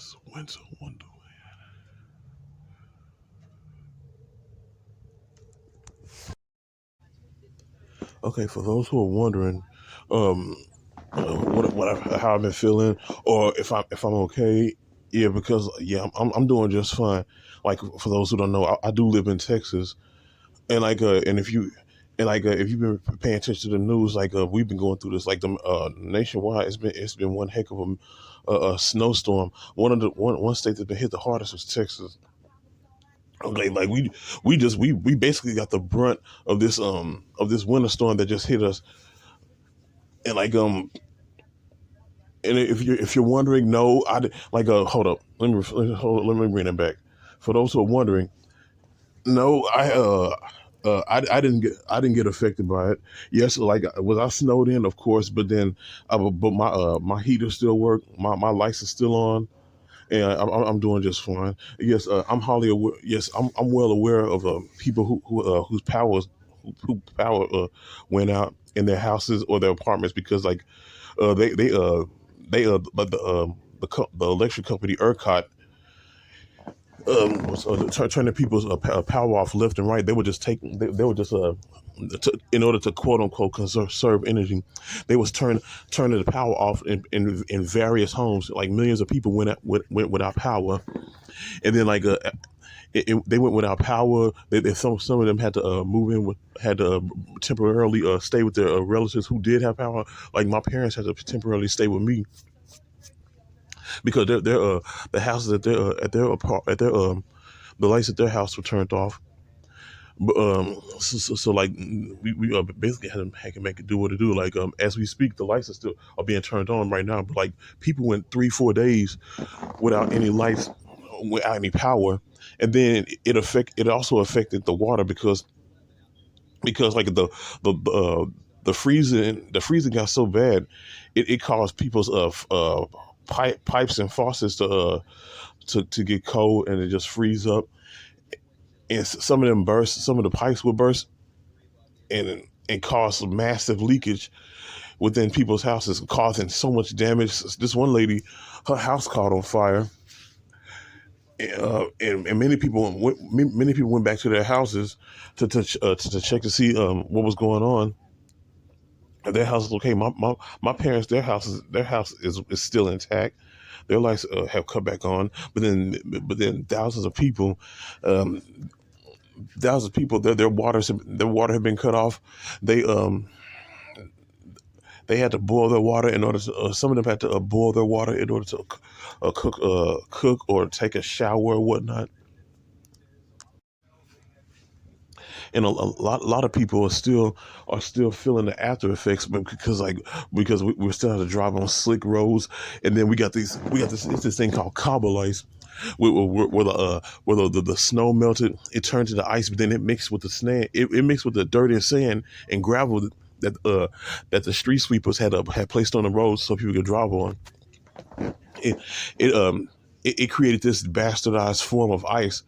Texas winter wonderland. Okay, for those who are wondering, um, how I've been feeling, or if I'm okay, yeah, because yeah, I'm doing just fine. Like for those who don't know, I do live in Texas, and if you've been paying attention to the news, we've been going through this nationwide. It's been one heck of a snowstorm. One state that's been hit the hardest was Texas. Okay, like we basically got the brunt of this winter storm that just hit us, and if you're wondering, no, hold up, let me bring it back. For those who are wondering, no, I didn't get affected by it. Yes, was I snowed in, of course, but then but my heater still work, my lights are still on, and I'm doing just fine. Yes, I'm highly aware. Yes, I'm well aware of people whose power went out in their houses or their apartments because but the electric company ERCOT was turning people's power off left and right. They would just they would just in order to quote unquote conserve energy, they was turning the power off in various homes. Like millions of people went without power, and then they went without power. Some of them had to move in with had to temporarily stay with their relatives who did have power. Like my parents had to temporarily stay with me because the houses at their apart at their the lights at their house were turned off. But like we basically had to make it do what it do. Like as we speak, the lights are being turned on right now. But like people went 3-4 days without any lights, without any power, and then it also affected the water because the freezing got so bad, it caused people's pipes and faucets to get cold and to just freeze up, and some of them burst. Some of the pipes would burst and cause massive leakage within people's houses, causing so much damage. This one lady, her house caught on fire, and many people went back to their houses to check to see what was going on. Their house is okay. My parents, their house is still intact. Their lights have come back on, but then um, thousands of people, their water had been cut off. They um they had to boil their water in order to. Some of them had to boil their water in order to cook or take a shower or whatnot. And a lot of people are still feeling the after effects, but because we still have to drive on slick roads, and then we got this thing called cobble ice, where the snow melted, it turned to the ice, but then it mixed with the sand, it mixed with the dirt and sand and gravel that the street sweepers had placed on the roads so people could drive on. It it it created this bastardized form of ice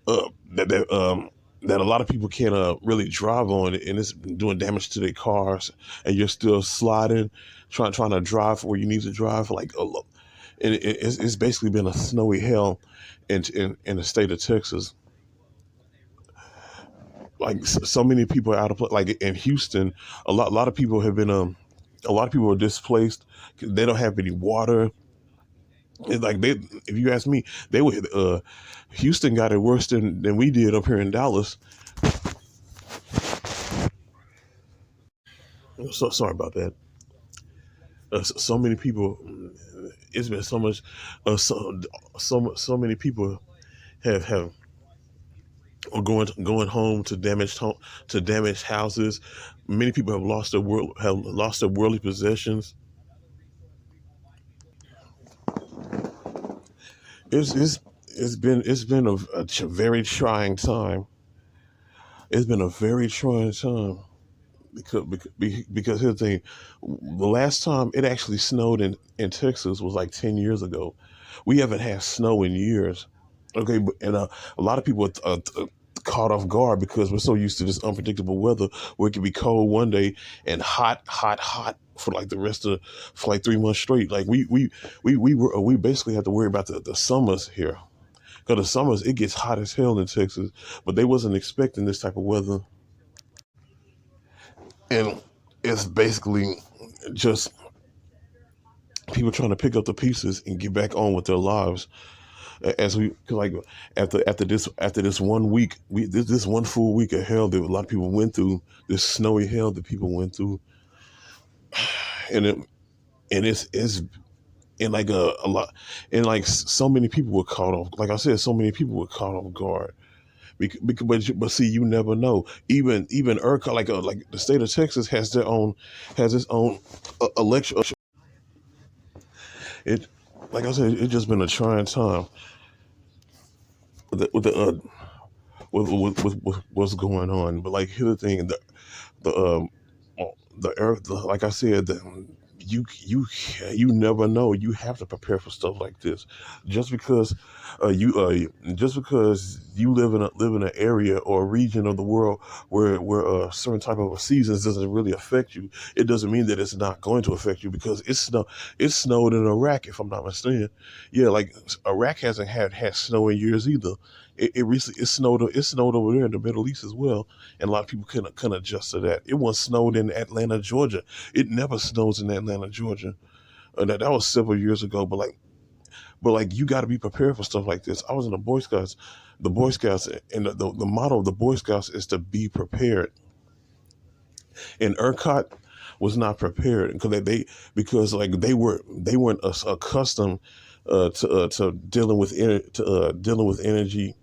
uh, that that um that a lot of people can't really drive on, and it's doing damage to their cars, and you're still sliding, trying to drive where you need to drive. And it's basically been a snowy hell in the state of Texas. Like so many people are out of place. Like in Houston, a lot of people have been a lot of people are displaced. They don't have any water. If you ask me, they would. Houston got it worse than we did up here in Dallas. So sorry about that. So many people. It's been so much. So many people have are going home to damaged houses. Many people have lost their worldly possessions. It's it's been a very trying time. It's been a very trying time because here's the thing: the last time it actually snowed in Texas was like 10 years ago. We haven't had snow in years. Okay, and a lot of people caught off guard because we're so used to this unpredictable weather where it can be cold one day and hot for like the rest of for like 3 months straight. Like we basically have to worry about the summers here. Because the summers it gets hot as hell in Texas, but they wasn't expecting this type of weather, and it's basically just people trying to pick up the pieces and get back on with their lives. As we like after this 1 week, this one full week of hell that a lot of people went through, this snowy hell that people went through, and it and it's and like a lot, and like so many people were caught off. Like I said, so many people were caught off guard. But see, you never know. Even ERCOT, like the state of Texas has its own election. It like I said, it's just been a trying time with with what's going on. But like here's the thing, the the earth, like I said, you never know. You have to prepare for stuff like this. Just because just because you live in an area or a region of the world where a certain type of seasons doesn't really affect you, it doesn't mean that it's not going to affect you because it snowed in Iraq, if I'm not mistaken. Yeah, like Iraq hasn't had snow in years either. It recently it snowed over there in the Middle East as well, and a lot of people couldn't adjust to that. It once snowed in Atlanta, Georgia. It never snows in Atlanta, Georgia. That was several years ago. But like you got to be prepared for stuff like this. I was in the Boy Scouts. The Boy Scouts and the motto of the Boy Scouts is to be prepared. And ERCOT was not prepared because because like they weren't accustomed to dealing with dealing with energy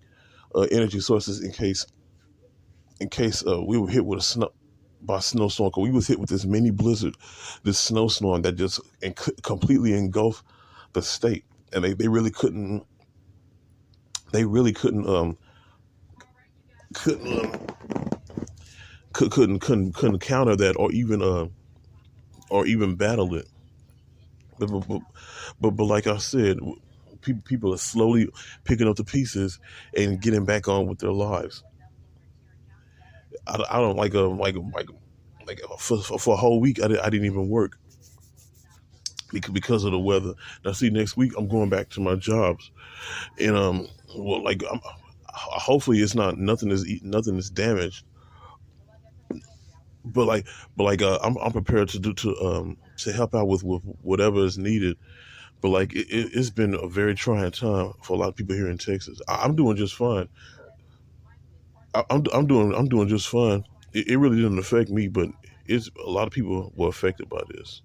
sources in case we were hit with a snowstorm. 'Cause we was hit with this mini blizzard, this snowstorm that just completely engulfed the state, and they really couldn't couldn't counter that or even battle it. But like I said, people are slowly picking up the pieces and getting back on with their lives. I don't for a whole week I didn't even work because of the weather. Now see, next week I'm going back to my jobs, and well, like hopefully it's not nothing is damaged, but I'm prepared to help out with whatever is needed. But like it's been a very trying time for a lot of people here in Texas. I'm doing just fine. I'm doing just fine. It really didn't affect me, but it's a lot of people were affected by this.